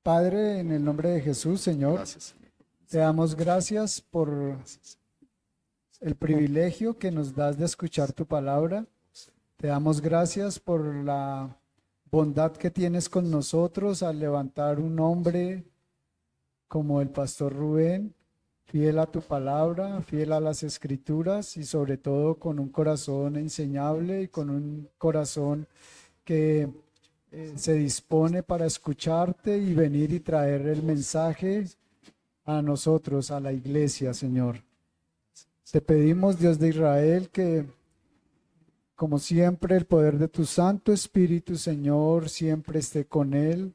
Padre, en el nombre de Jesús, Señor, Gracias, Señor. te damos gracias por Gracias, el privilegio que nos das de escuchar tu palabra. Te damos gracias por la bondad que tienes con nosotros al levantar un hombre como el pastor Rubén, fiel a tu palabra, fiel a las escrituras y sobre todo con un corazón enseñable y con un corazón que se dispone para escucharte y venir y traer el mensaje a nosotros, a la iglesia, Señor. Te pedimos, Dios de Israel, que como siempre el poder de tu Santo Espíritu, Señor, siempre esté con él.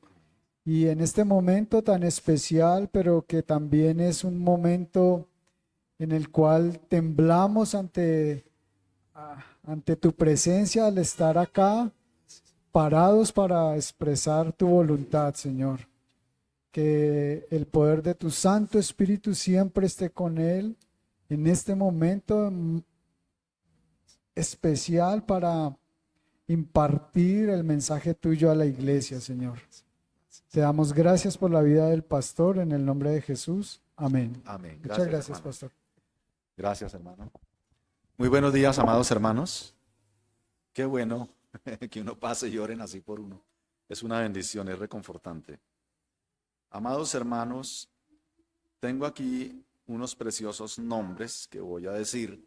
Y en este momento tan especial, pero que también es un momento en el cual temblamos ante tu presencia al estar acá, parados para expresar tu voluntad, Señor. Que el poder de tu Santo Espíritu siempre esté con él en este momento especial para impartir el mensaje tuyo a la iglesia, Señor. Te damos gracias por la vida del pastor en el nombre de Jesús. Amén. Amén. Muchas gracias, hermano. pastor. Gracias, hermano. Muy buenos días, amados hermanos. Qué bueno que uno pase y oren así por uno. Es una bendición, es reconfortante. Amados hermanos, tengo aquí unos preciosos nombres que voy a decir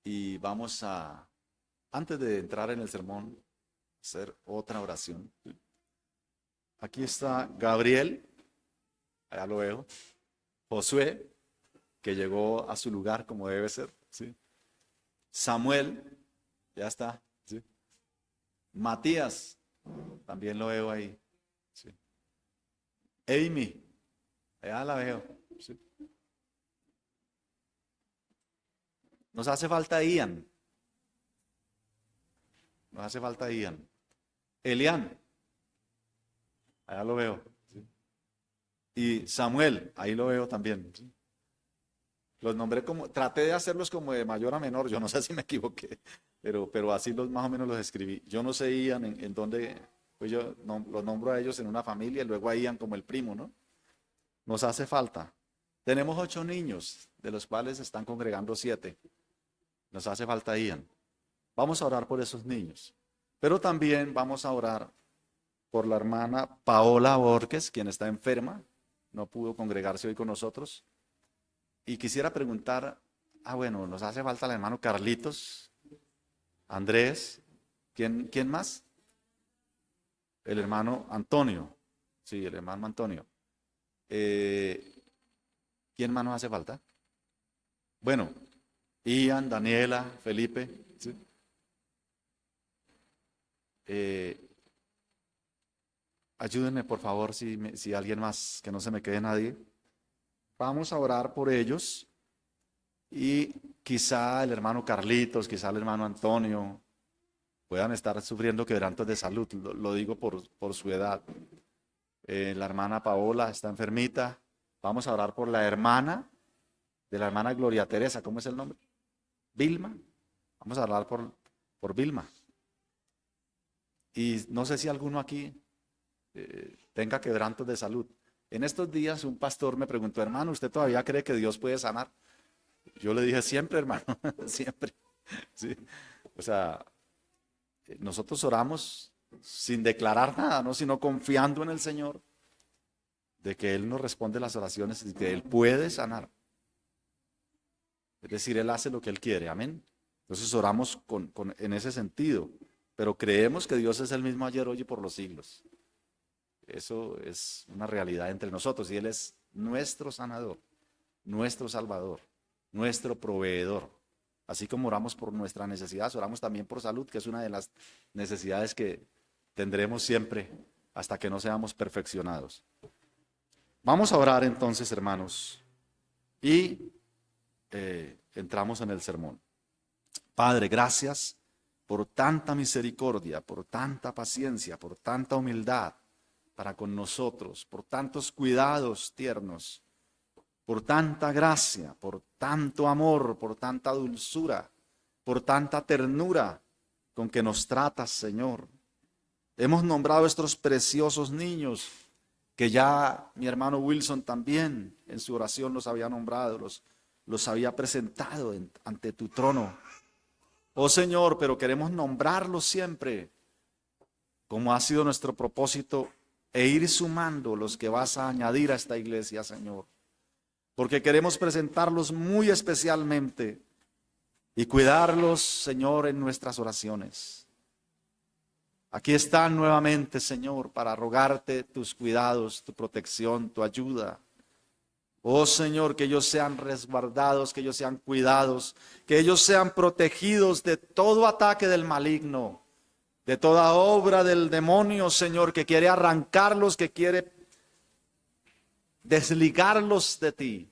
y vamos a, antes de entrar en el sermón, hacer otra oración. Aquí está Gabriel, allá lo veo, Josué, que llegó a su lugar como debe ser, ¿sí? Samuel, ya está, ¿sí? Matías, también lo veo ahí, ¿sí? Amy, allá la veo, ¿sí? Nos hace falta Ian, nos hace falta Ian. Elian, allá lo veo, ¿sí? Y Samuel, ahí lo veo también, ¿sí? Los nombré como, traté de hacerlos como de mayor a menor, yo no sé si me equivoqué, pero así más o menos los escribí. Yo no sé Ian en dónde, pues yo los nombro a ellos en una familia y luego a Ian como el primo, ¿no? Nos hace falta. Tenemos 8 niños, de los cuales están congregando 7. Nos hace falta Ian. Vamos a orar por esos niños, pero también vamos a orar por la hermana Paola Borges, quien está enferma, no pudo congregarse hoy con nosotros. Y quisiera preguntar, bueno, nos hace falta el hermano Carlitos, Andrés, ¿quién más? El hermano Antonio, sí, el hermano Antonio. ¿Quién más nos hace falta? Bueno, Ian, Daniela, Felipe, ¿sí? Ayúdenme por favor si alguien más, que no se me quede nadie. Vamos a orar por ellos y quizá el hermano Carlitos, quizá el hermano Antonio puedan estar sufriendo quebrantos de salud, lo digo por su edad. La hermana Paola está enfermita. Vamos a orar por la hermana de la hermana Gloria Teresa, ¿cómo es el nombre? Vilma. Vamos a orar por Vilma. Y no sé si alguno aquí tenga quebrantos de salud. En estos días un pastor me preguntó, hermano, ¿usted todavía cree que Dios puede sanar? Yo le dije, siempre, hermano, siempre. ¿Sí? O sea, nosotros oramos sin declarar nada, ¿no? Sino confiando en el Señor, de que Él nos responde las oraciones y que Él puede sanar. Es decir, Él hace lo que Él quiere, amén. Entonces oramos en ese sentido, pero creemos que Dios es el mismo ayer, hoy y por los siglos. Eso es una realidad entre nosotros y Él es nuestro sanador, nuestro salvador, nuestro proveedor. Así como oramos por nuestras necesidades, oramos también por salud, que es una de las necesidades que tendremos siempre hasta que no seamos perfeccionados. Vamos a orar entonces, hermanos, y entramos en el sermón. Padre, gracias por tanta misericordia, por tanta paciencia, por tanta humildad para con nosotros, por tantos cuidados tiernos, por tanta gracia, por tanto amor, por tanta dulzura, por tanta ternura con que nos tratas, Señor. Hemos nombrado a estos preciosos niños que ya mi hermano Wilson también en su oración los había nombrado, los había presentado ante tu trono. Oh Señor, pero queremos nombrarlos siempre, como ha sido nuestro propósito, e ir sumando los que vas a añadir a esta iglesia, Señor. Porque queremos presentarlos muy especialmente y cuidarlos, Señor, en nuestras oraciones. Aquí están nuevamente, Señor, para rogarte tus cuidados, tu protección, tu ayuda. Oh Señor, que ellos sean resguardados, que ellos sean cuidados, que ellos sean protegidos de todo ataque del maligno, de toda obra del demonio, Señor, que quiere arrancarlos, que quiere desligarlos de ti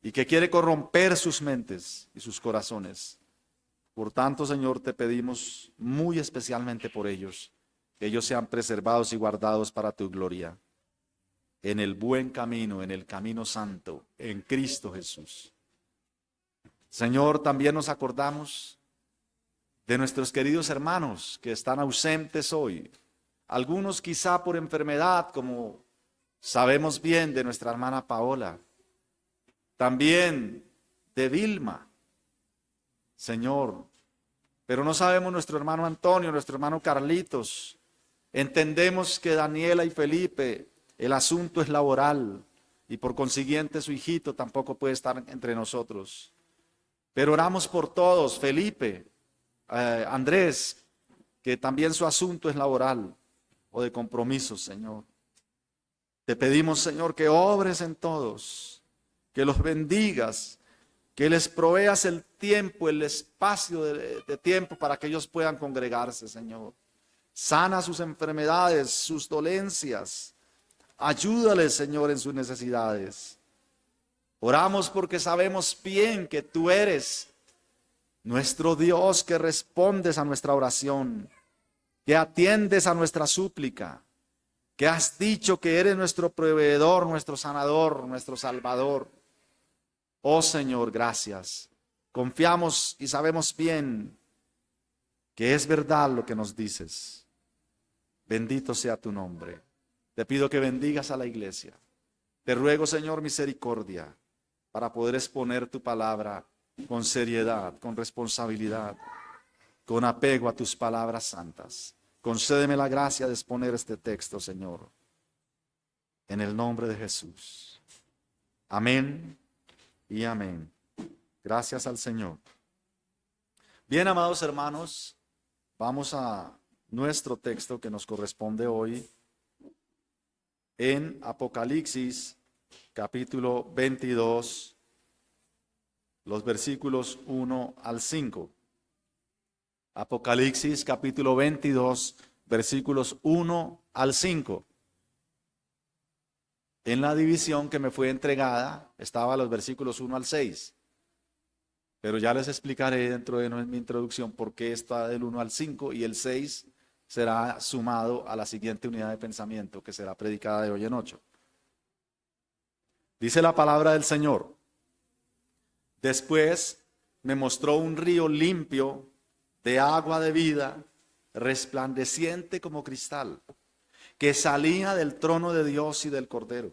y que quiere corromper sus mentes y sus corazones. Por tanto, Señor, te pedimos muy especialmente por ellos, que ellos sean preservados y guardados para tu gloria, en el buen camino, en el camino santo, en Cristo Jesús. Señor, también nos acordamos de nuestros queridos hermanos que están ausentes hoy, algunos quizá por enfermedad, como sabemos bien de nuestra hermana Paola, también de Vilma, Señor, pero no sabemos nuestro hermano Antonio, nuestro hermano Carlitos. Entendemos que Daniela y Felipe, el asunto es laboral y por consiguiente su hijito tampoco puede estar entre nosotros. Pero oramos por todos, Felipe, Andrés, que también su asunto es laboral o de compromisos, Señor. Te pedimos, Señor, que obres en todos, que los bendigas, que les proveas el tiempo, el espacio de tiempo para que ellos puedan congregarse, Señor. Sana sus enfermedades, sus dolencias. Ayúdales, Señor, en sus necesidades. Oramos porque sabemos bien que tú eres nuestro Dios, que respondes a nuestra oración, que atiendes a nuestra súplica, que has dicho que eres nuestro proveedor, nuestro sanador, nuestro salvador. Oh Señor, gracias. Confiamos y sabemos bien que es verdad lo que nos dices. Bendito sea tu nombre. Te pido que bendigas a la iglesia. Te ruego, Señor, misericordia para poder exponer tu palabra con seriedad, con responsabilidad, con apego a tus palabras santas. Concédeme la gracia de exponer este texto, Señor, en el nombre de Jesús. Amén y amén. Gracias al Señor. Bien, amados hermanos, vamos a nuestro texto que nos corresponde hoy en Apocalipsis, capítulo 22, los versículos 1 al 5. Apocalipsis, capítulo 22, versículos 1 al 5. En la división que me fue entregada estaba los versículos 1 al 6. Pero ya les explicaré dentro de mi introducción por qué está del 1 al 5 y el 6 será sumado a la siguiente unidad de pensamiento que será predicada de hoy en 8. Dice la palabra del Señor. Después me mostró un río limpio de agua de vida, resplandeciente como cristal, que salía del trono de Dios y del Cordero.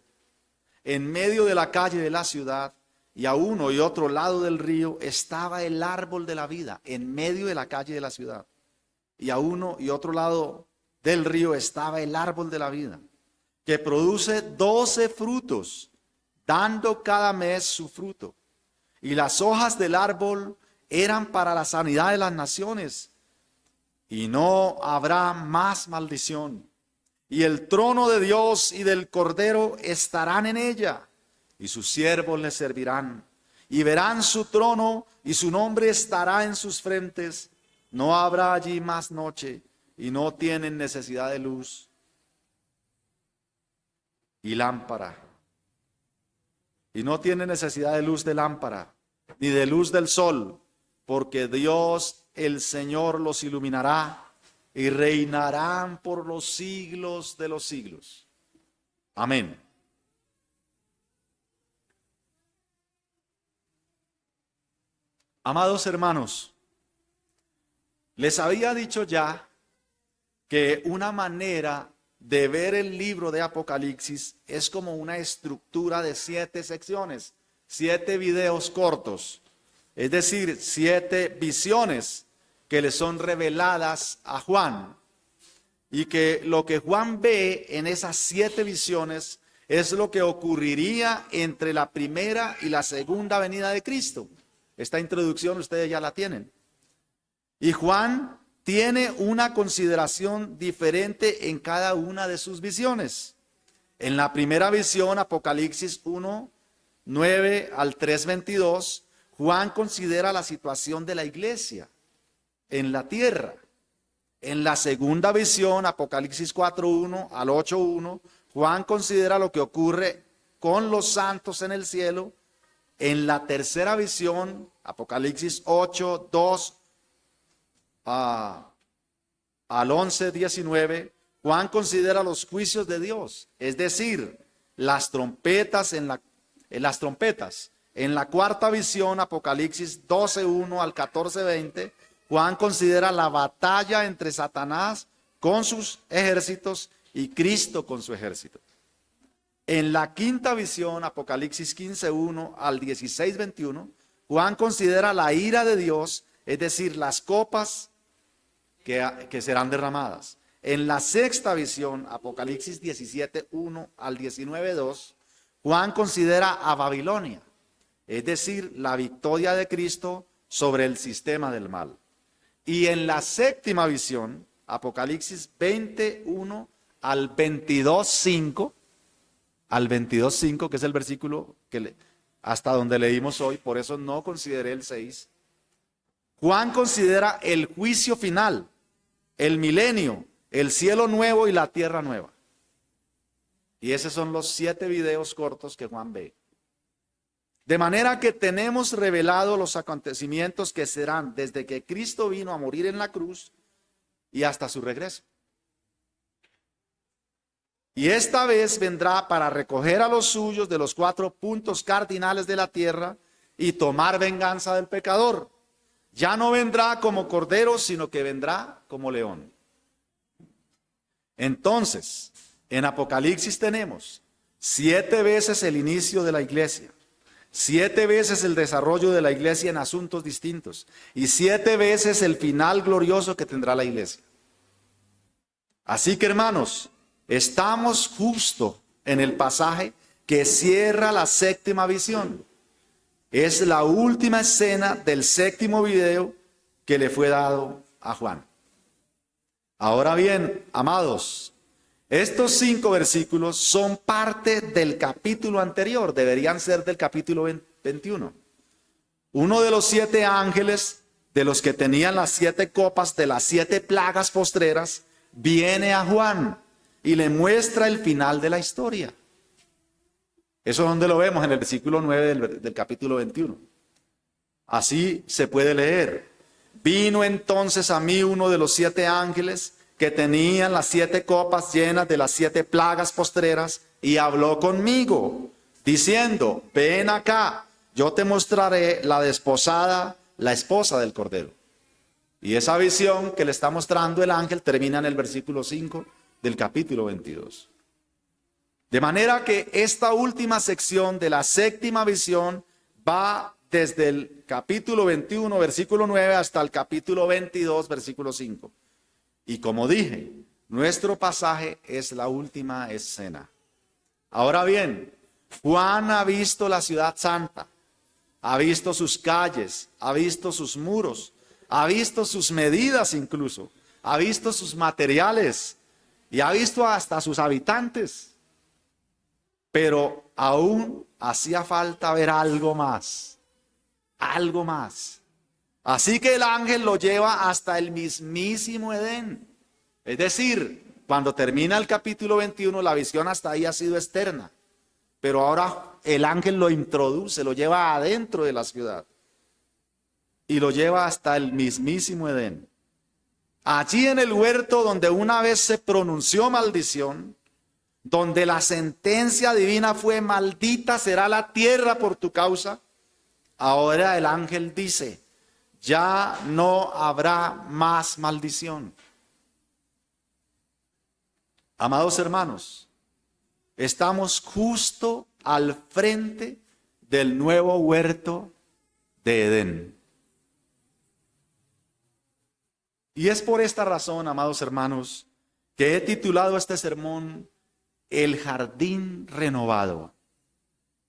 En medio de la calle de la ciudad y a uno y otro lado del río estaba el árbol de la vida, en medio de la calle de la ciudad. Y a uno y otro lado del río estaba el árbol de la vida, que produce 12 frutos, dando cada mes su fruto. Y las hojas del árbol eran para la sanidad de las naciones. Y no habrá más maldición. Y el trono de Dios y del Cordero estarán en ella, y sus siervos le servirán. Y verán su trono, y su nombre estará en sus frentes. No habrá allí más noche, y no tienen necesidad de luz y lámpara. Y no tienen necesidad de luz de lámpara, ni de luz del sol, porque Dios el Señor los iluminará, y reinarán por los siglos de los siglos. Amén. Amados hermanos, les había dicho ya que una manera de ver el libro de Apocalipsis es como una estructura de 7 secciones, 7 videos cortos, es decir, 7 visiones que le son reveladas a Juan. Y que lo que Juan ve en esas 7 visiones es lo que ocurriría entre la primera y la segunda venida de Cristo. Esta introducción ustedes ya la tienen. Y Juan tiene una consideración diferente en cada una de sus visiones. En la primera visión, Apocalipsis 1, 9 al 3, 22, Juan considera la situación de la iglesia en la tierra. En la segunda visión, Apocalipsis 4:1 al 8:1, Juan considera lo que ocurre con los santos en el cielo. En la tercera visión, Apocalipsis 8:2 al 11:19, Juan considera los juicios de Dios, es decir, las trompetas en las trompetas. En la cuarta visión, Apocalipsis 12:1 al 14:20, Juan considera la batalla entre Satanás con sus ejércitos y Cristo con su ejército. En la quinta visión, Apocalipsis 15:1 al 16:21, Juan considera la ira de Dios, es decir, las copas que serán derramadas. En la sexta visión, Apocalipsis 17:1 al 19:2, Juan considera a Babilonia, es decir, la victoria de Cristo sobre el sistema del mal. Y en la séptima visión, Apocalipsis 21 al 22:5, que es el versículo hasta donde leímos hoy, por eso no consideré el 6. Juan considera el juicio final, el milenio, el cielo nuevo y la tierra nueva. Y esos son los 7 videos cortos que Juan ve. De manera que tenemos revelado los acontecimientos que serán desde que Cristo vino a morir en la cruz y hasta su regreso. Y esta vez vendrá para recoger a los suyos de los 4 puntos cardinales de la tierra y tomar venganza del pecador. Ya no vendrá como cordero, sino que vendrá como león. Entonces, en Apocalipsis tenemos 7 veces el inicio de la iglesia, 7 veces el desarrollo de la iglesia en asuntos distintos y 7 veces el final glorioso que tendrá la iglesia. Así que, hermanos, estamos justo en el pasaje que cierra la séptima visión. Es la última escena del séptimo video que le fue dado a Juan. Ahora bien, amados, estos 5 versículos son parte del capítulo anterior, deberían ser del capítulo 21. Uno de los 7 ángeles, de los que tenían las 7 copas de las 7 plagas postreras, viene a Juan y le muestra el final de la historia. Eso es donde lo vemos, en el versículo 9 del capítulo 21. Así se puede leer. Vino entonces a mí uno de los 7 ángeles que tenían las 7 copas llenas de las 7 plagas postreras y habló conmigo, diciendo, ven acá, yo te mostraré la desposada, la esposa del Cordero. Y esa visión que le está mostrando el ángel termina en el versículo 5 del capítulo 22. De manera que esta última sección de la séptima visión va desde el capítulo 21, versículo 9, hasta el capítulo 22, versículo 5. Y como dije, nuestro pasaje es la última escena. Ahora bien, Juan ha visto la ciudad santa, ha visto sus calles, ha visto sus muros, ha visto sus medidas incluso, ha visto sus materiales y ha visto hasta sus habitantes. Pero aún hacía falta ver algo más, algo más. Así que el ángel lo lleva hasta el mismísimo Edén. Es decir, cuando termina el capítulo 21, la visión hasta ahí ha sido externa. Pero ahora el ángel lo introduce, lo lleva adentro de la ciudad. Y lo lleva hasta el mismísimo Edén. Allí en el huerto donde una vez se pronunció maldición, donde la sentencia divina fue maldita será la tierra por tu causa, ahora el ángel dice, ya no habrá más maldición. Amados hermanos, estamos justo al frente del nuevo huerto de Edén. Y es por esta razón, amados hermanos, que he titulado este sermón El jardín renovado.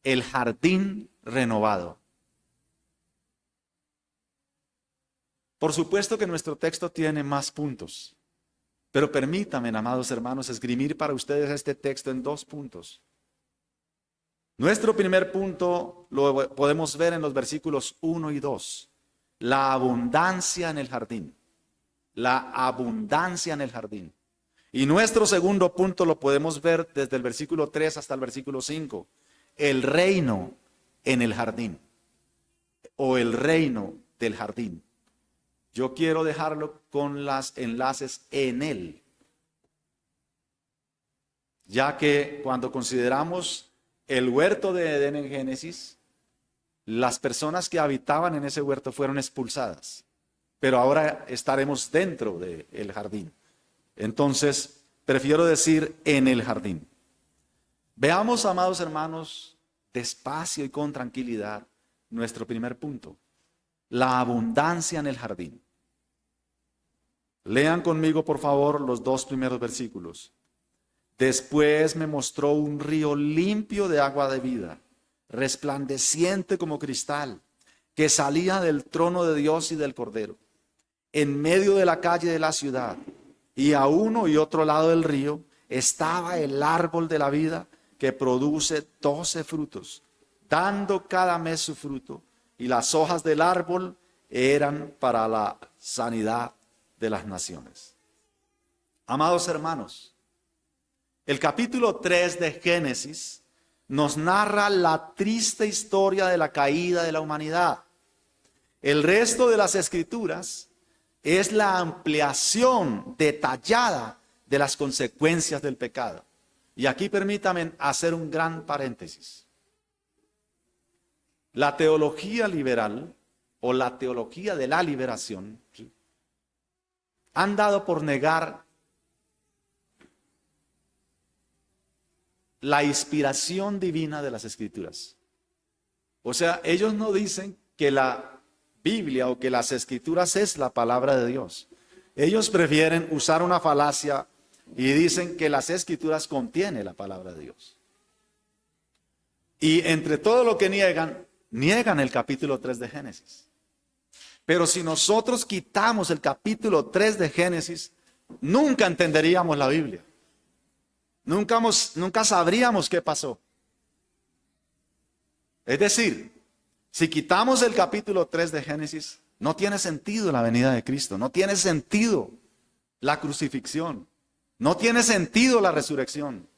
El jardín renovado. Por supuesto que nuestro texto tiene más puntos, pero permítanme, amados hermanos, esgrimir para ustedes este texto en 2 puntos. Nuestro primer punto lo podemos ver en los versículos 1 y 2. La abundancia en el jardín. La abundancia en el jardín. Y nuestro segundo punto lo podemos ver desde el versículo 3 hasta el versículo 5. El reino en el jardín. O el reino del jardín. Yo quiero dejarlo con los enlaces en él. Ya que cuando consideramos el huerto de Edén en Génesis, las personas que habitaban en ese huerto fueron expulsadas. Pero ahora estaremos dentro del jardín. Entonces, prefiero decir en el jardín. Veamos, amados hermanos, despacio y con tranquilidad, nuestro primer punto. La abundancia en el jardín. Lean conmigo, por favor, los 2 primeros versículos. Después me mostró un río limpio de agua de vida, resplandeciente como cristal, que salía del trono de Dios y del Cordero, en medio de la calle de la ciudad. Y a uno y otro lado del río estaba el árbol de la vida, que produce 12 frutos, dando cada mes su fruto. Y las hojas del árbol eran para la sanidad de las naciones. Amados hermanos, el capítulo 3 de Génesis nos narra la triste historia de la caída de la humanidad. El resto de las escrituras es la ampliación detallada de las consecuencias del pecado. Y aquí permítanme hacer un gran paréntesis. La teología liberal o la teología de la liberación han dado por negar la inspiración divina de las escrituras. O sea, ellos no dicen que la Biblia o que las escrituras es la palabra de Dios. Ellos prefieren usar una falacia y dicen que las escrituras contienen la palabra de Dios. Y entre todo lo que niegan el capítulo 3 de Génesis. Pero si nosotros quitamos el capítulo 3 de Génesis, nunca entenderíamos la Biblia. Nunca sabríamos qué pasó. Es decir, si quitamos el capítulo 3 de Génesis, no tiene sentido la venida de Cristo, no tiene sentido la crucifixión, no tiene sentido la resurrección,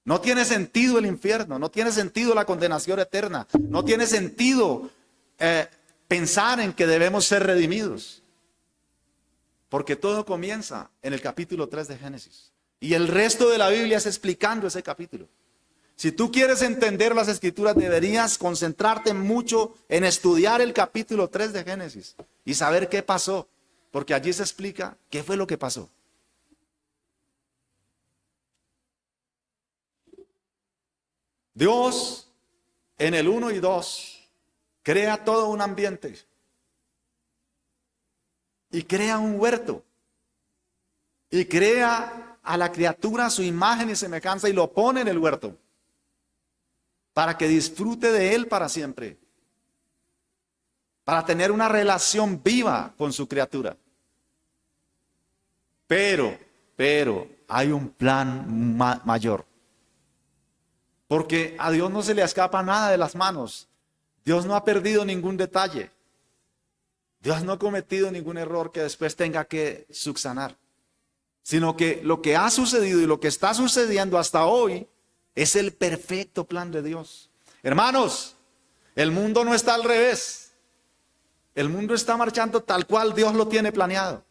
no tiene sentido el infierno, no tiene sentido la condenación eterna, no tiene sentido pensar en que debemos ser redimidos. Porque todo comienza en el capítulo 3 de Génesis. Y el resto de la Biblia es explicando ese capítulo. Si tú quieres entender las escrituras, deberías concentrarte mucho en estudiar el capítulo 3 de Génesis y saber qué pasó, porque allí se explica qué fue lo que pasó. Dios, en el 1 y 2, crea todo un ambiente y crea un huerto y crea a la criatura a su imagen y semejanza y lo pone en el huerto para que disfrute de él para siempre, para tener una relación viva con su criatura. Pero hay un plan mayor, porque a Dios no se le escapa nada de las manos. Dios no ha perdido ningún detalle. Dios no ha cometido ningún error que después tenga que subsanar, sino que lo que ha sucedido y lo que está sucediendo hasta hoy es el perfecto plan de Dios. Hermanos, el mundo no está al revés. El mundo está marchando tal cual Dios lo tiene planeado.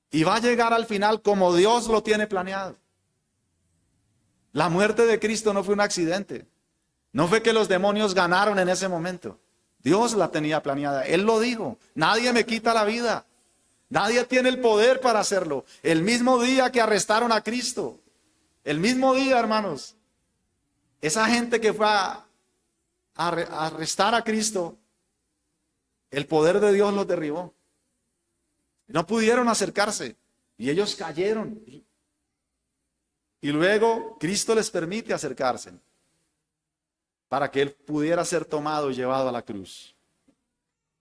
Y va a llegar al final como Dios lo tiene planeado. La muerte de Cristo no fue un accidente. No fue que los demonios ganaron en ese momento. Dios la tenía planeada. Él lo dijo: nadie me quita la vida. Nadie tiene el poder para hacerlo. El mismo día que arrestaron a Cristo, el mismo día, hermanos, esa gente que fue a arrestar a Cristo, el poder de Dios los derribó. No pudieron acercarse y ellos cayeron. Y luego Cristo les permite acercarse para que Él pudiera ser tomado y llevado a la cruz.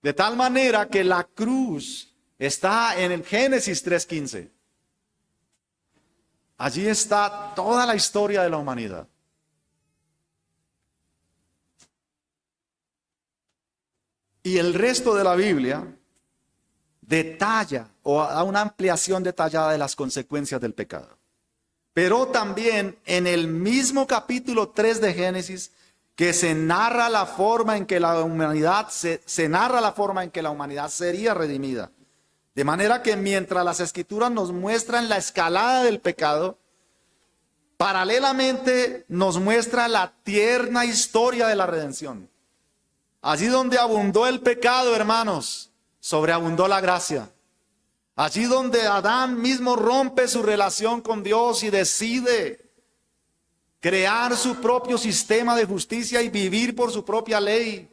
De tal manera que la cruz está en el Génesis 3:15. Allí está toda la historia de la humanidad. Y el resto de la Biblia detalla o da una ampliación detallada de las consecuencias del pecado. Pero también en el mismo capítulo 3 de Génesis, que se narra la forma en que la humanidad se narra la forma en que la humanidad sería redimida. De manera que mientras las Escrituras nos muestran la escalada del pecado, paralelamente nos muestra la tierna historia de la redención. Allí donde abundó el pecado, hermanos, sobreabundó la gracia. Allí donde Adán mismo rompe su relación con Dios y decide crear su propio sistema de justicia y vivir por su propia ley.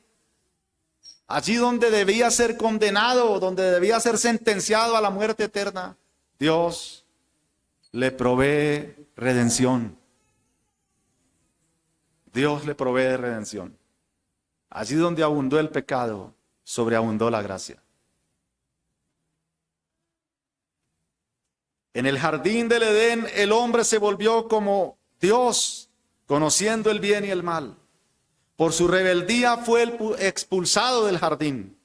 Allí donde debía ser condenado, donde debía ser sentenciado a la muerte eterna, Dios le provee redención. Dios le provee redención. Allí donde abundó el pecado, sobreabundó la gracia. En el jardín del Edén, el hombre se volvió como Dios, conociendo el bien y el mal. Por su rebeldía fue expulsado del jardín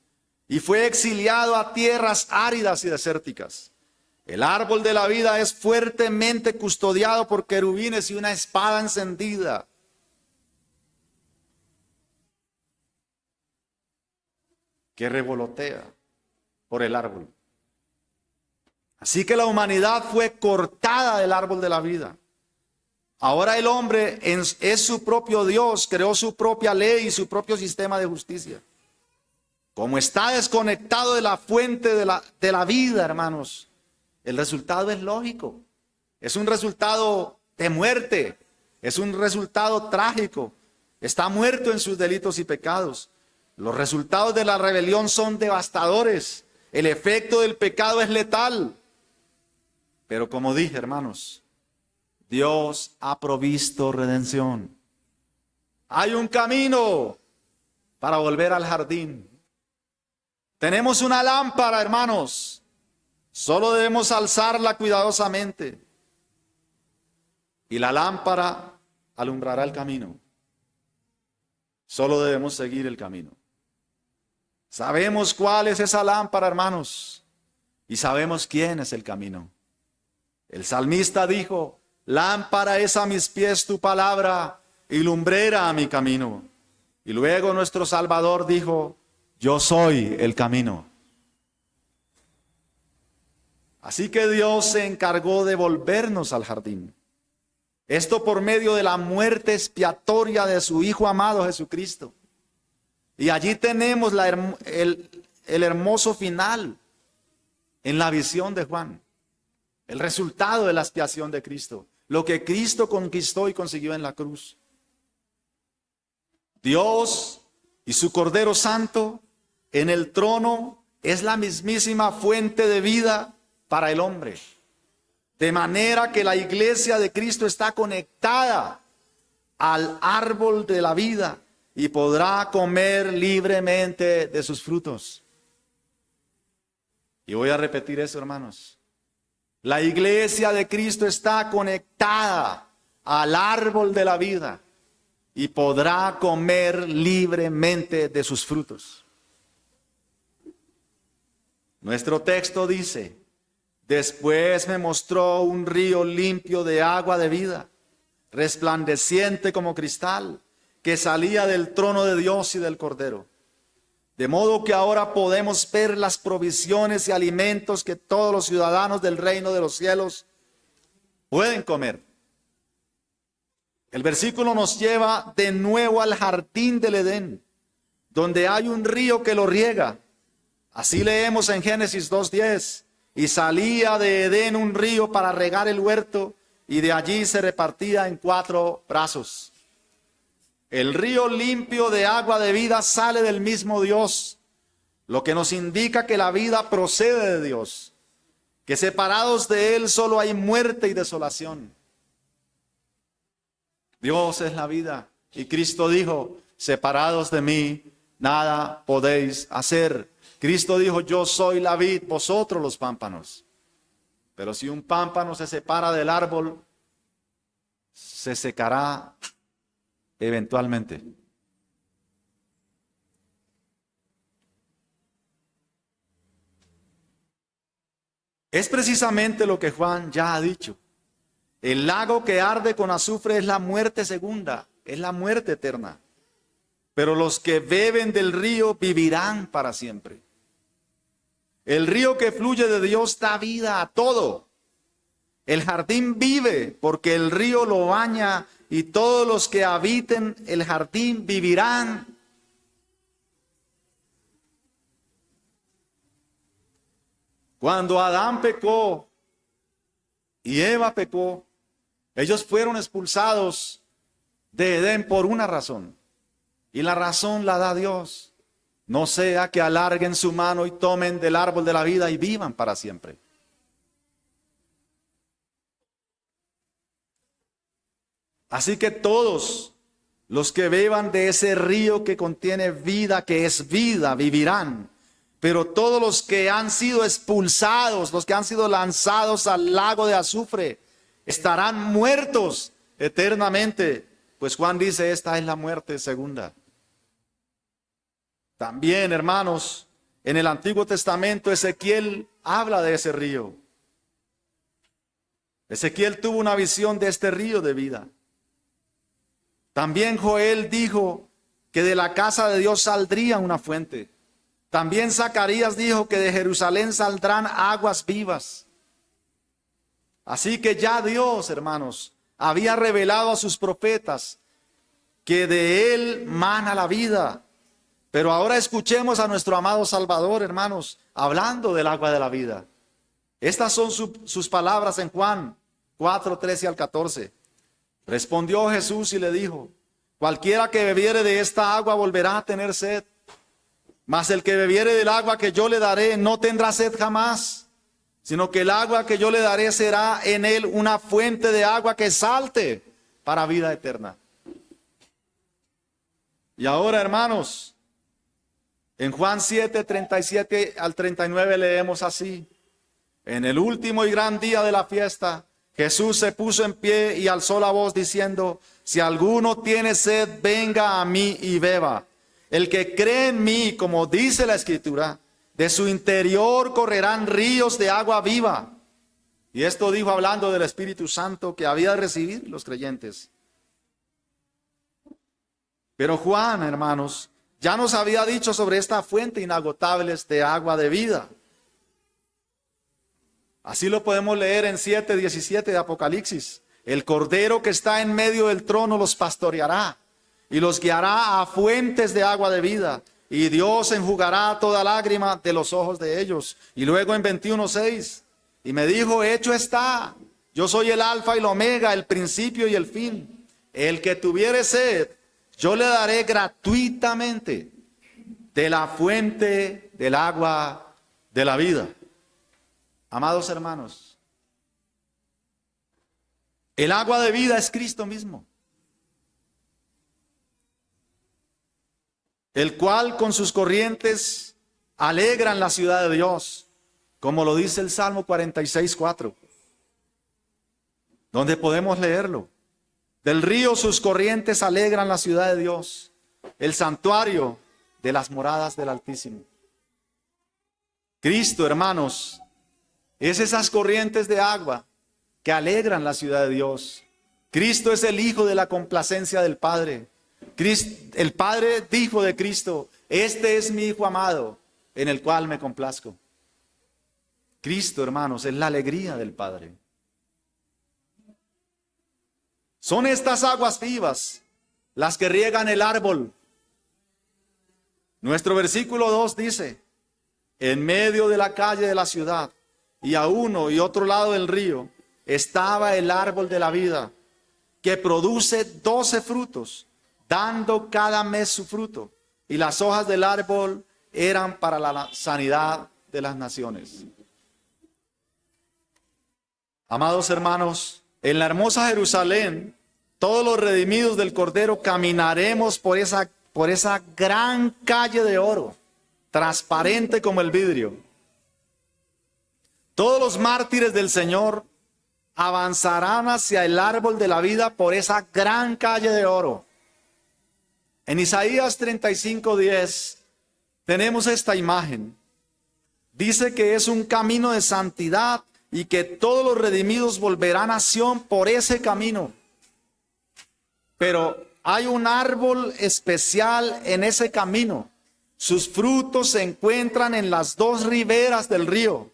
y fue exiliado a tierras áridas y desérticas. El árbol de la vida es fuertemente custodiado por querubines y una espada encendida. Que revolotea por el árbol. Así que la humanidad fue cortada del árbol de la vida. Ahora el hombre es su propio Dios, creó su propia ley y su propio sistema de justicia. Como está desconectado de la fuente de la vida, hermanos, el resultado es lógico. Es un resultado de muerte, es un resultado trágico. Está muerto en sus delitos y pecados. Los resultados de la rebelión son devastadores. El efecto del pecado es letal. Pero como dije, hermanos, Dios ha provisto redención. Hay un camino para volver al jardín. Tenemos una lámpara, hermanos. Solo debemos alzarla cuidadosamente. Y la lámpara alumbrará el camino. Solo debemos seguir el camino. Sabemos cuál es esa lámpara, hermanos, y sabemos quién es el camino. El salmista dijo: lámpara es a mis pies tu palabra y lumbrera a mi camino. Y luego nuestro Salvador dijo: yo soy el camino. Así que Dios se encargó de volvernos al jardín. Esto por medio de la muerte expiatoria de su Hijo amado Jesucristo. Y allí tenemos el hermoso final en la visión de Juan. El resultado de la expiación de Cristo. Lo que Cristo conquistó y consiguió en la cruz. Dios y su Cordero Santo en el trono es la mismísima fuente de vida para el hombre. De manera que la iglesia de Cristo está conectada al árbol de la vida y podrá comer libremente de sus frutos. Y voy a repetir eso, hermanos. La iglesia de Cristo está conectada al árbol de la vida y podrá comer libremente de sus frutos. Nuestro texto dice: después me mostró un río limpio de agua de vida, resplandeciente como cristal, que salía del trono de Dios y del Cordero. De modo que ahora podemos ver las provisiones y alimentos que todos los ciudadanos del reino de los cielos pueden comer. El versículo nos lleva de nuevo al jardín del Edén, donde hay un río que lo riega. Así leemos en Génesis 2:10. y salía de Edén un río para regar el huerto, y de allí se repartía en 4 brazos. El río limpio de agua de vida sale del mismo Dios, lo que nos indica que la vida procede de Dios, que separados de Él solo hay muerte y desolación. Dios es la vida, y Cristo dijo: separados de mí, nada podéis hacer. Cristo dijo: yo soy la vid, vosotros los pámpanos. Pero si un pámpano se separa del árbol, se secará eventualmente. Es precisamente lo que Juan ya ha dicho. El lago que arde con azufre es la muerte segunda, es la muerte eterna. Pero los que beben del río vivirán para siempre. El río que fluye de Dios da vida a todo. El jardín vive porque el río lo baña, y todos los que habiten el jardín vivirán. Cuando Adán pecó y Eva pecó, ellos fueron expulsados de Edén por una razón. Y la razón la da Dios. No sea que alarguen su mano y tomen del árbol de la vida y vivan para siempre. Así que todos los que beban de ese río que contiene vida, que es vida, vivirán. Pero todos los que han sido expulsados, los que han sido lanzados al lago de azufre, estarán muertos eternamente. Pues Juan dice: esta es la muerte segunda. También, hermanos, en el Antiguo Testamento Ezequiel habla de ese río. Ezequiel tuvo una visión de este río de vida. También Joel dijo que de la casa de Dios saldría una fuente. También Zacarías dijo que de Jerusalén saldrán aguas vivas. Así que ya Dios, hermanos, había revelado a sus profetas que de Él mana la vida. Pero ahora escuchemos a nuestro amado Salvador, hermanos, hablando del agua de la vida. Estas son sus palabras en Juan 4, 13 al 14. Respondió Jesús y le dijo: cualquiera que bebiere de esta agua volverá a tener sed. Mas el que bebiere del agua que yo le daré no tendrá sed jamás, sino que el agua que yo le daré será en él una fuente de agua que salte para vida eterna. Y ahora, hermanos, en Juan 7, 37 al 39 leemos así: en el último y gran día de la fiesta, Jesús se puso en pie y alzó la voz diciendo: si alguno tiene sed, venga a mí y beba. El que cree en mí, como dice la Escritura, de su interior correrán ríos de agua viva. Y esto dijo hablando del Espíritu Santo que había de recibir los creyentes. Pero Juan, hermanos, ya nos había dicho sobre esta fuente inagotable de agua de vida. Así lo podemos leer en 7:17 de Apocalipsis. El Cordero que está en medio del trono los pastoreará y los guiará a fuentes de agua de vida, y Dios enjugará toda lágrima de los ojos de ellos. Y luego en 21:6, y me dijo: hecho está, yo soy el alfa y el omega, el principio y el fin. El que tuviere sed, yo le daré gratuitamente de la fuente del agua de la vida. Amados hermanos, el agua de vida es Cristo mismo, el cual con sus corrientes alegran la ciudad de Dios, como lo dice el Salmo 46:4, donde podemos leerlo. Del río sus corrientes alegran la ciudad de Dios, el santuario de las moradas del Altísimo. Cristo, hermanos, es esas corrientes de agua que alegran la ciudad de Dios. Cristo es el Hijo de la complacencia del Padre. El Padre dijo de Cristo: este es mi Hijo amado, en el cual me complazco. Cristo, hermanos, es la alegría del Padre. Son estas aguas vivas las que riegan el árbol. Nuestro versículo 2 dice: en medio de la calle de la ciudad, y a uno y otro lado del río estaba el árbol de la vida, que produce 12 frutos, dando cada mes su fruto. Y las hojas del árbol eran para la sanidad de las naciones. Amados hermanos, en la hermosa Jerusalén, todos los redimidos del Cordero caminaremos por esa gran calle de oro, transparente como el vidrio. Todos los mártires del Señor avanzarán hacia el árbol de la vida por esa gran calle de oro. En Isaías 35:10 tenemos esta imagen. Dice que es un camino de santidad y que todos los redimidos volverán a Sión por ese camino. Pero hay un árbol especial en ese camino. Sus frutos se encuentran en las dos riberas del río.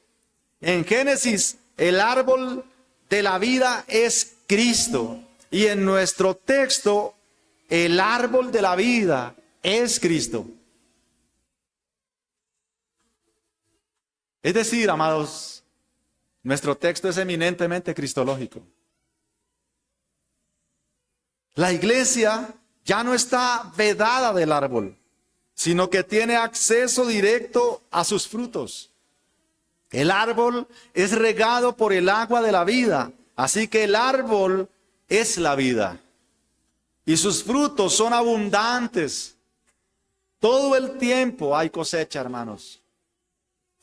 En Génesis, el árbol de la vida es Cristo. Y en nuestro texto, el árbol de la vida es Cristo. Es decir, amados, nuestro texto es eminentemente cristológico. La iglesia ya no está vedada del árbol, sino que tiene acceso directo a sus frutos. El árbol es regado por el agua de la vida, así que el árbol es la vida. Y sus frutos son abundantes. Todo el tiempo hay cosecha, hermanos.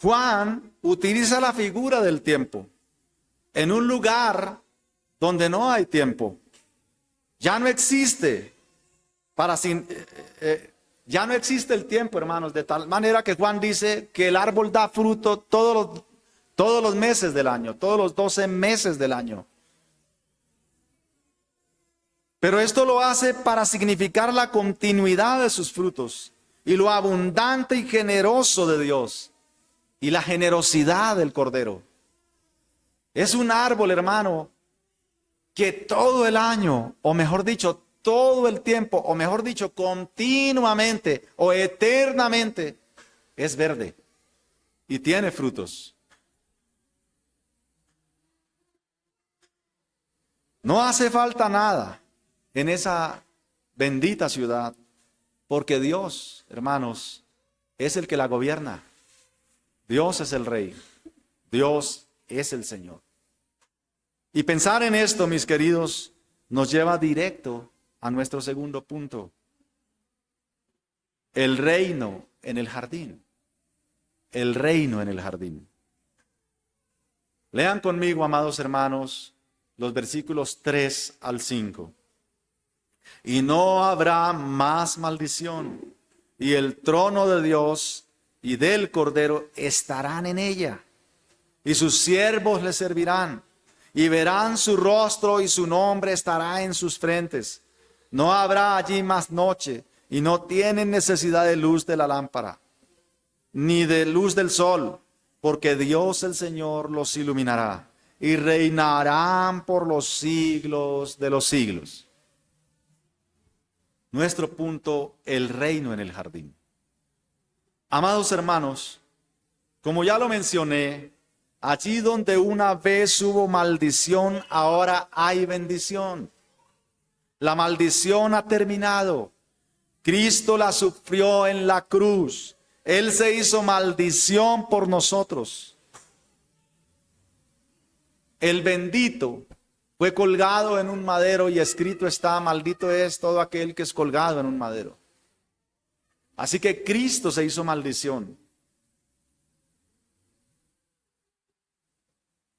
Juan utiliza la figura del tiempo en un lugar donde no hay tiempo. Ya no existe ya no existe el tiempo, hermanos, de tal manera que Juan dice que el árbol da fruto todos los meses del año, todos los 12 meses del año. Pero esto lo hace para significar la continuidad de sus frutos y lo abundante y generoso de Dios y la generosidad del Cordero. Es un árbol, hermano, que todo el año, o mejor dicho, todo el tiempo, o mejor dicho, continuamente o eternamente, es verde y tiene frutos. No hace falta nada en esa bendita ciudad, porque Dios, hermanos, es el que la gobierna. Dios es el Rey. Dios es el Señor. Y pensar en esto, mis queridos, nos lleva directo a nuestro segundo punto. El reino en el jardín. El reino en el jardín. Lean conmigo, amados hermanos, los versículos 3 al 5. Y no habrá más maldición, y el trono de Dios y del Cordero estarán en ella, y sus siervos le servirán, y verán su rostro, y su nombre estará en sus frentes. No habrá allí más noche, y no tienen necesidad de luz de la lámpara, ni de luz del sol, porque Dios el Señor los iluminará, y reinarán por los siglos de los siglos. Nuestro punto, el reino en el jardín. Amados hermanos, como ya lo mencioné, allí donde una vez hubo maldición, ahora hay bendición. La maldición ha terminado. Cristo la sufrió en la cruz. Él se hizo maldición por nosotros. El bendito fue colgado en un madero y escrito está: maldito es todo aquel que es colgado en un madero. Así que Cristo se hizo maldición.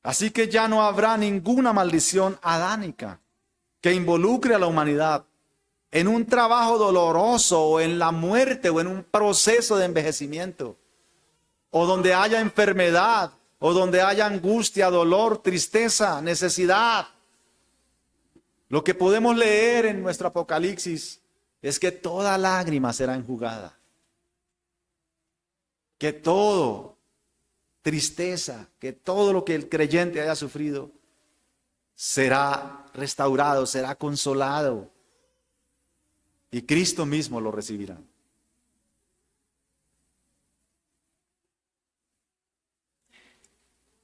Así que ya no habrá ninguna maldición adánica que involucre a la humanidad en un trabajo doloroso o en la muerte o en un proceso de envejecimiento, o donde haya enfermedad, o donde haya angustia, dolor, tristeza, necesidad. Lo que podemos leer en nuestro Apocalipsis es que toda lágrima será enjugada, que todo tristeza, que todo lo que el creyente haya sufrido será restaurado, será consolado, y Cristo mismo lo recibirá.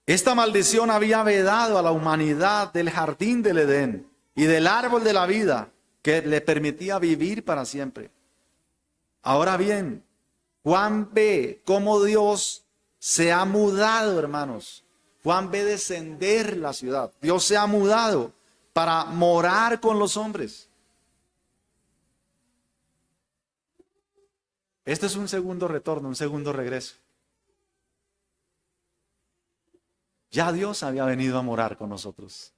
Esta maldición había vedado a la humanidad del jardín del Edén y del árbol de la vida que le permitía vivir para siempre. Ahora bien, Juan ve cómo Dios se ha mudado, hermanos. Juan ve descender la ciudad. Dios se ha mudado para morar con los hombres. Este es un segundo retorno, un segundo regreso. Ya Dios había venido a morar con nosotros.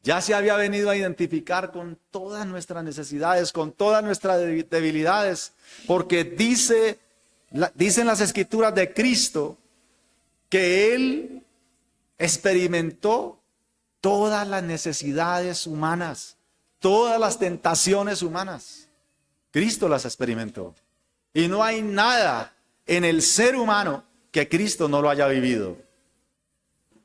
Ya se había venido a identificar con todas nuestras necesidades, con todas nuestras debilidades, porque dicen las Escrituras de Cristo que Él experimentó todas las necesidades humanas, todas las tentaciones humanas. Cristo las experimentó. Y no hay nada en el ser humano que Cristo no lo haya vivido.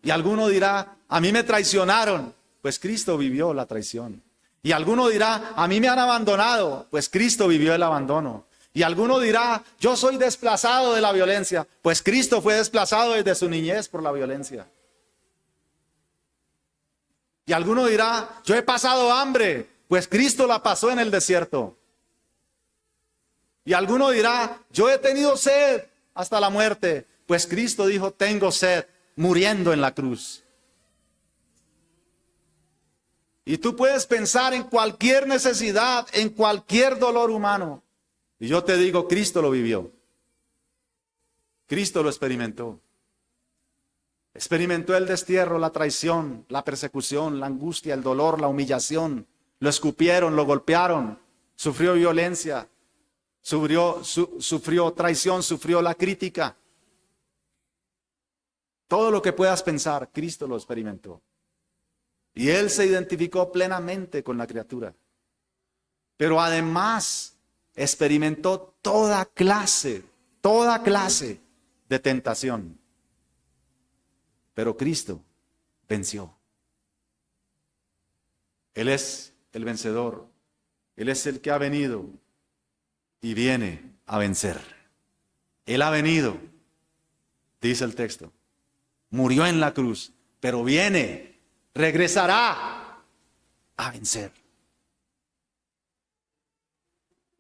Y alguno dirá, a mí me traicionaron. Pues Cristo vivió la traición. Y alguno dirá, a mí me han abandonado. Pues Cristo vivió el abandono. Y alguno dirá, yo soy desplazado de la violencia. Pues Cristo fue desplazado desde su niñez por la violencia. Y alguno dirá, yo he pasado hambre. Pues Cristo la pasó en el desierto. Y alguno dirá, yo he tenido sed hasta la muerte. Pues Cristo dijo, tengo sed, muriendo en la cruz. Y tú puedes pensar en cualquier necesidad, en cualquier dolor humano. Y yo te digo, Cristo lo vivió. Cristo lo experimentó. Experimentó el destierro, la traición, la persecución, la angustia, el dolor, la humillación. Lo escupieron, lo golpearon, sufrió violencia, sufrió traición, sufrió la crítica. Todo lo que puedas pensar, Cristo lo experimentó. Y Él se identificó plenamente con la criatura. Pero además experimentó toda clase de tentación. Pero Cristo venció. Él es el vencedor. Él es el que ha venido y viene a vencer. Él ha venido, dice el texto. Murió en la cruz, pero viene, regresará a vencer.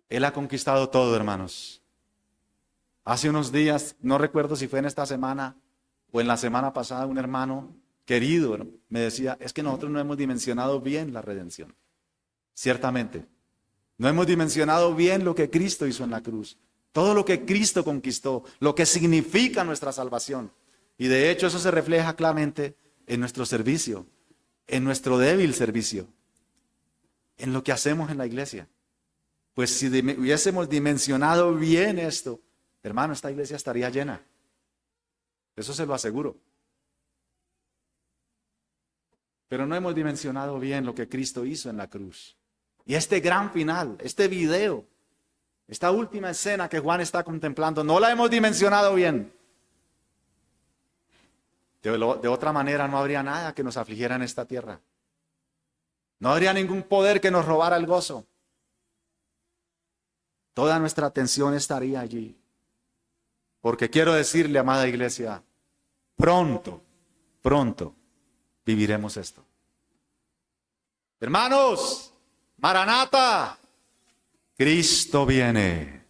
Él ha conquistado todo, hermanos. Hace unos días, no recuerdo si fue en esta semana o en la semana pasada, un hermano querido me decía, es que nosotros no hemos dimensionado bien la redención. Ciertamente, no hemos dimensionado bien lo que Cristo hizo en la cruz. Todo lo que Cristo conquistó, lo que significa nuestra salvación. Y de hecho eso se refleja claramente en nuestro servicio, en nuestro débil servicio, en lo que hacemos en la iglesia. Pues si hubiésemos dimensionado bien esto, hermano, esta iglesia estaría llena. Eso se lo aseguro. Pero no hemos dimensionado bien lo que Cristo hizo en la cruz. Y este gran final, este video, esta última escena que Juan está contemplando, no la hemos dimensionado bien. De otra manera no habría nada que nos afligiera en esta tierra. No habría ningún poder que nos robara el gozo. Toda nuestra atención estaría allí. Porque quiero decirle, amada iglesia, pronto viviremos esto. Hermanos, Maranata, Cristo viene,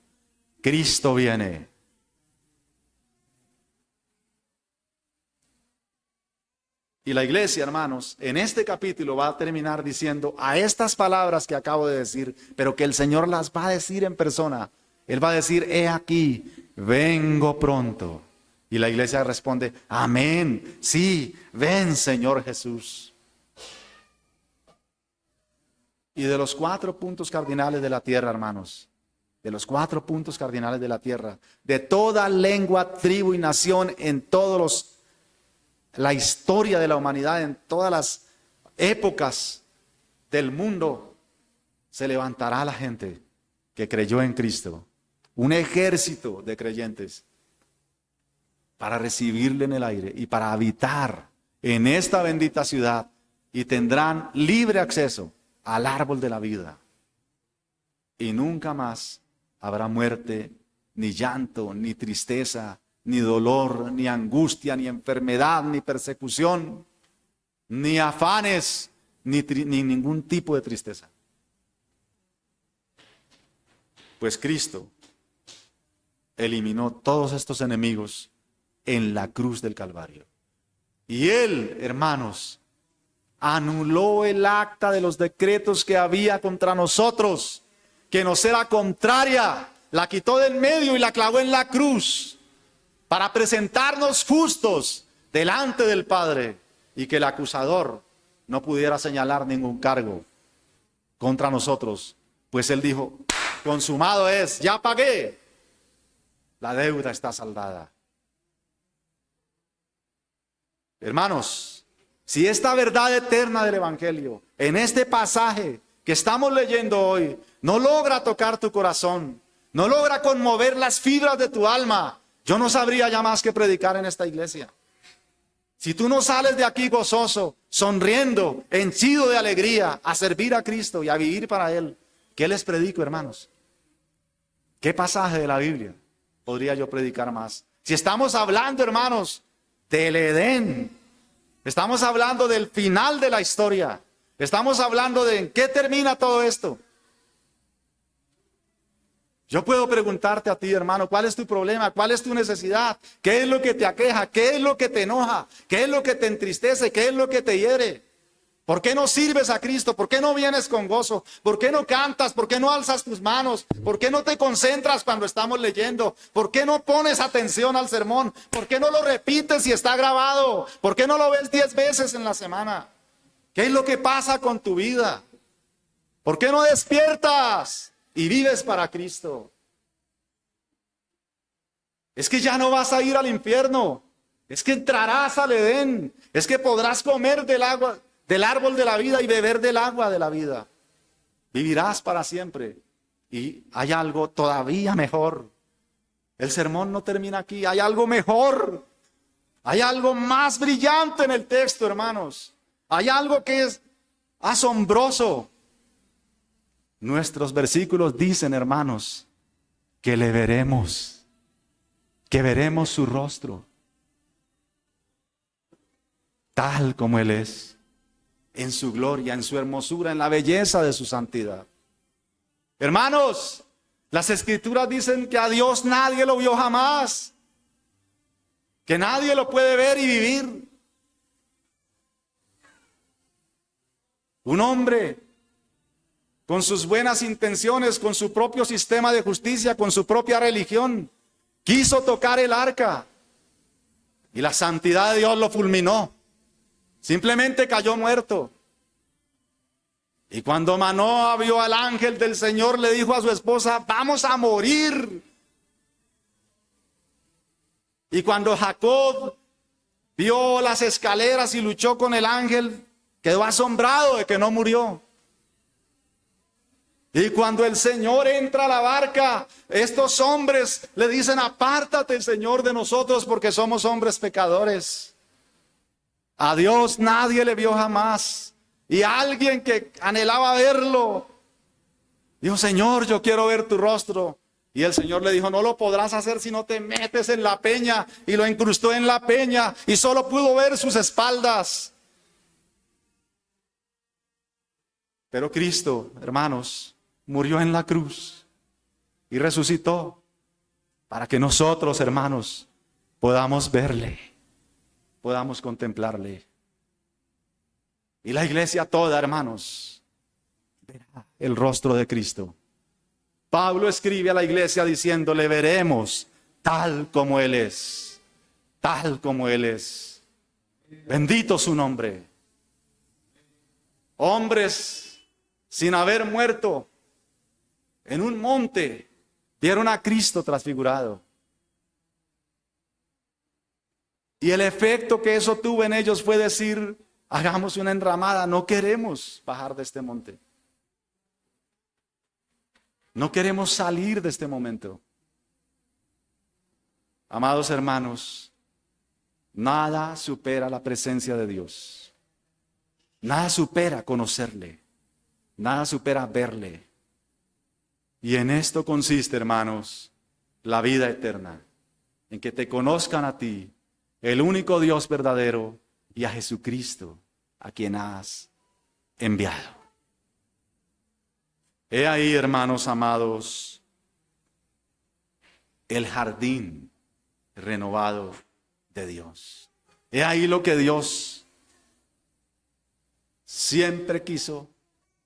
Cristo viene. Y la iglesia, hermanos, en este capítulo va a terminar diciendo a estas palabras que acabo de decir, pero que el Señor las va a decir en persona. Él va a decir, he aquí, vengo pronto. Y la iglesia responde, amén, sí, ven Señor Jesús. Y de los 4 puntos cardinales de la tierra, hermanos, de los 4 puntos cardinales de la tierra, de toda lengua, tribu y nación, en todos la historia de la humanidad, en todas las épocas del mundo, se levantará la gente que creyó en Cristo, un ejército de creyentes, para recibirle en el aire y para habitar en esta bendita ciudad, y tendrán libre acceso al árbol de la vida. Y nunca más habrá muerte, ni llanto, ni tristeza, ni dolor, ni angustia, ni enfermedad, ni persecución, ni afanes, ni ningún tipo de tristeza. Pues Cristo eliminó todos estos enemigos en la cruz del Calvario. Y Él, hermanos, anuló el acta de los decretos que había contra nosotros, que nos era contraria, la quitó del medio y la clavó en la cruz, para presentarnos justos delante del Padre, y que el acusador no pudiera señalar ningún cargo contra nosotros, pues Él dijo: consumado es, ya pagué, la deuda está saldada. Hermanos, si esta verdad eterna del Evangelio, en este pasaje que estamos leyendo hoy, no logra tocar tu corazón, no logra conmover las fibras de tu alma, yo no sabría ya más que predicar en esta iglesia. Si tú no sales de aquí gozoso, sonriendo, henchido de alegría, a servir a Cristo y a vivir para Él, ¿qué les predico, hermanos? ¿Qué pasaje de la Biblia podría yo predicar más? Si estamos hablando, hermanos, del Edén, estamos hablando del final de la historia, estamos hablando de en qué termina todo esto. Yo puedo preguntarte a ti, hermano, ¿cuál es tu problema? ¿Cuál es tu necesidad? ¿Qué es lo que te aqueja? ¿Qué es lo que te enoja? ¿Qué es lo que te entristece? ¿Qué es lo que te hiere? ¿Por qué no sirves a Cristo? ¿Por qué no vienes con gozo? ¿Por qué no cantas? ¿Por qué no alzas tus manos? ¿Por qué no te concentras cuando estamos leyendo? ¿Por qué no pones atención al sermón? ¿Por qué no lo repites si está grabado? ¿Por qué no lo ves 10 veces en la semana? ¿Qué es lo que pasa con tu vida? ¿Por qué no despiertas y vives para Cristo? Es que ya no vas a ir al infierno. Es que entrarás al Edén. Es que podrás comer del árbol de la vida y beber del agua de la vida. Vivirás para siempre. Y hay algo todavía mejor. El sermón no termina aquí. Hay algo mejor. Hay algo más brillante en el texto, hermanos. Hay algo que es asombroso. Nuestros versículos dicen, hermanos, que le veremos, que veremos su rostro, tal como Él es, en su gloria, en su hermosura, en la belleza de su santidad. Hermanos, las Escrituras dicen que a Dios nadie lo vio jamás, que nadie lo puede ver y vivir. Un hombre con sus buenas intenciones, con su propio sistema de justicia, con su propia religión, quiso tocar el arca y la santidad de Dios lo fulminó. Simplemente cayó muerto. Y cuando Manoa vio al ángel del Señor, le dijo a su esposa: vamos a morir. Y cuando Jacob vio las escaleras y luchó con el ángel, quedó asombrado de que no murió. Y cuando el Señor entra a la barca, estos hombres le dicen: apártate, Señor, de nosotros, porque somos hombres pecadores. A Dios nadie le vio jamás. Y alguien que anhelaba verlo dijo: Señor, yo quiero ver tu rostro. Y el Señor le dijo: no lo podrás hacer si no te metes en la peña. Y lo incrustó en la peña y solo pudo ver sus espaldas. Pero Cristo, hermanos, murió en la cruz y resucitó para que nosotros, hermanos, podamos verle, podamos contemplarle. Y la iglesia toda, hermanos, verá el rostro de Cristo. Pablo escribe a la iglesia diciéndole: veremos tal como Él es, tal como Él es. Bendito su nombre. Hombres sin haber muerto en un monte vieron a Cristo transfigurado. Y el efecto que eso tuvo en ellos fue decir: hagamos una enramada, no queremos bajar de este monte. No queremos salir de este momento. Amados hermanos, nada supera la presencia de Dios. Nada supera conocerle. Nada supera verle. Y en esto consiste, hermanos, la vida eterna. en que te conozcan a ti, el único Dios verdadero, y a Jesucristo, a quien has enviado. He ahí, hermanos amados, el jardín renovado de Dios. He ahí lo que Dios siempre quiso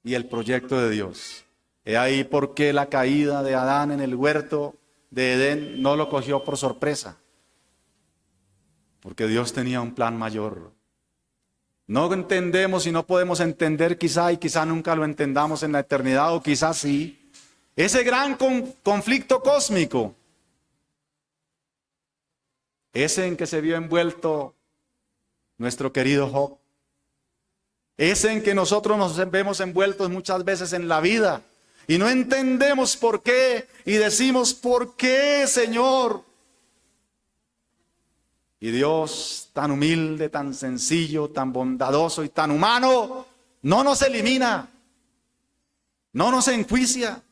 y el proyecto de Dios. He ahí por qué la caída de Adán en el huerto de Edén no lo cogió por sorpresa. Porque Dios tenía un plan mayor. No entendemos y no podemos entender quizá, y quizá nunca lo entendamos en la eternidad, o quizá sí, ese gran conflicto cósmico, ese en que se vio envuelto nuestro querido Job, ese en que nosotros nos vemos envueltos muchas veces en la vida, y no entendemos por qué, y decimos, ¿por qué, Señor? Y Dios, tan humilde, tan sencillo, tan bondadoso y tan humano, no nos elimina, no nos enjuicia.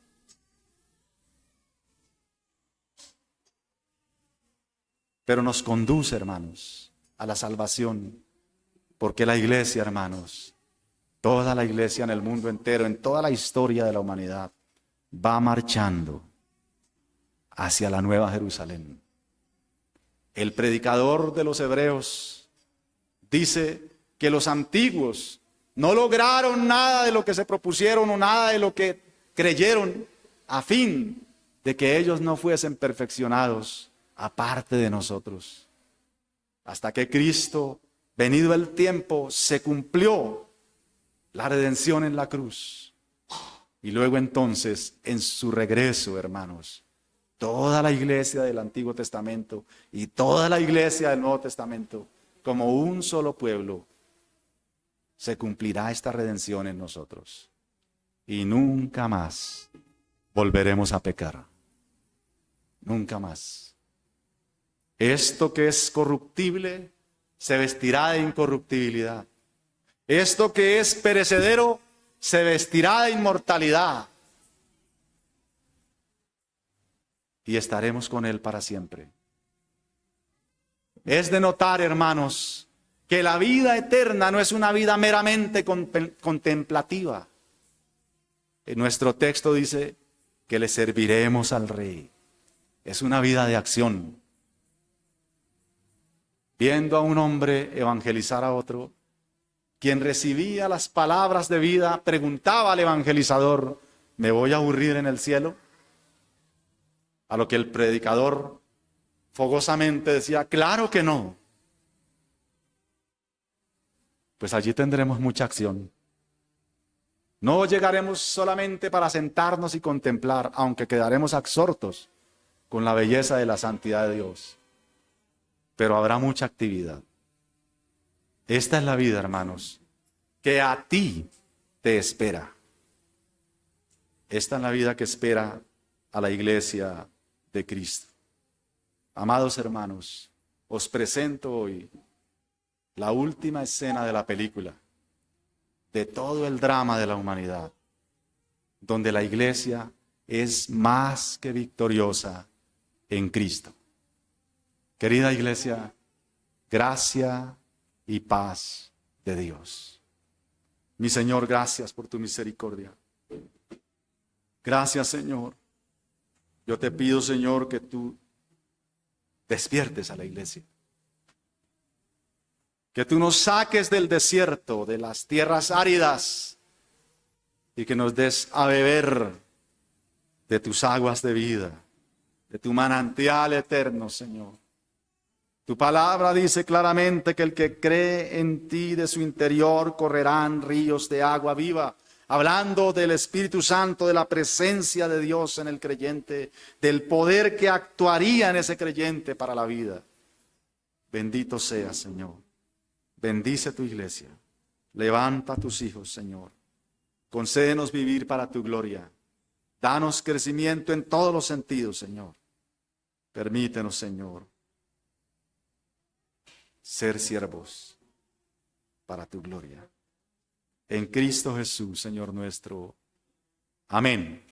Pero nos conduce, hermanos, a la salvación. Porque la iglesia, hermanos, toda la iglesia en el mundo entero, en toda la historia de la humanidad, va marchando hacia la nueva Jerusalén. El predicador de los hebreos dice que los antiguos no lograron nada de lo que se propusieron o nada de lo que creyeron a fin de que ellos no fuesen perfeccionados aparte de nosotros. Hasta que Cristo, venido el tiempo, se cumplió la redención en la cruz. Y luego entonces, en su regreso, hermanos, toda la iglesia del Antiguo Testamento y toda la iglesia del Nuevo Testamento, como un solo pueblo, se cumplirá esta redención en nosotros. Y nunca más volveremos a pecar. Nunca más. Esto que es corruptible se vestirá de incorruptibilidad. Esto que es perecedero se vestirá de inmortalidad. Y estaremos con Él para siempre. Es de notar, hermanos, que la vida eterna no es una vida meramente contemplativa. En nuestro texto dice que le serviremos al Rey. Es una vida de acción. Viendo a un hombre evangelizar a otro, quien recibía las palabras de vida, preguntaba al evangelizador, ¿me voy a aburrir en el cielo? A lo que el predicador fogosamente decía, claro que no. Pues allí tendremos mucha acción. No llegaremos solamente para sentarnos y contemplar, aunque quedaremos absortos con la belleza de la santidad de Dios. Pero habrá mucha actividad. Esta es la vida, hermanos, que a ti te espera. Esta es la vida que espera a la iglesia de Cristo. Amados hermanos, os presento hoy la última escena de la película, de todo el drama de la humanidad, donde la iglesia es más que victoriosa en Cristo. Querida iglesia, gracia y paz de Dios. Mi Señor, gracias por tu misericordia. Gracias, Señor. Yo te pido, Señor, que tú despiertes a la iglesia. Que tú nos saques del desierto, de las tierras áridas, y que nos des a beber de tus aguas de vida, de tu manantial eterno, Señor. Tu palabra dice claramente que el que cree en ti, de su interior correrán ríos de agua viva. Hablando del Espíritu Santo, de la presencia de Dios en el creyente, del poder que actuaría en ese creyente para la vida. Bendito seas, Señor. Bendice tu iglesia. Levanta a tus hijos, Señor. Concédenos vivir para tu gloria. Danos crecimiento en todos los sentidos, Señor. Permítenos, Señor, ser siervos para tu gloria. En Cristo Jesús, Señor nuestro. Amén.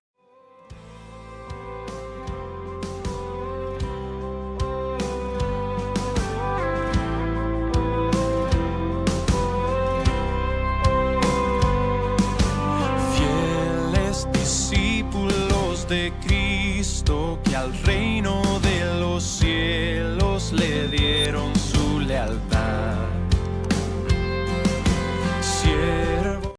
de Cristo que al reino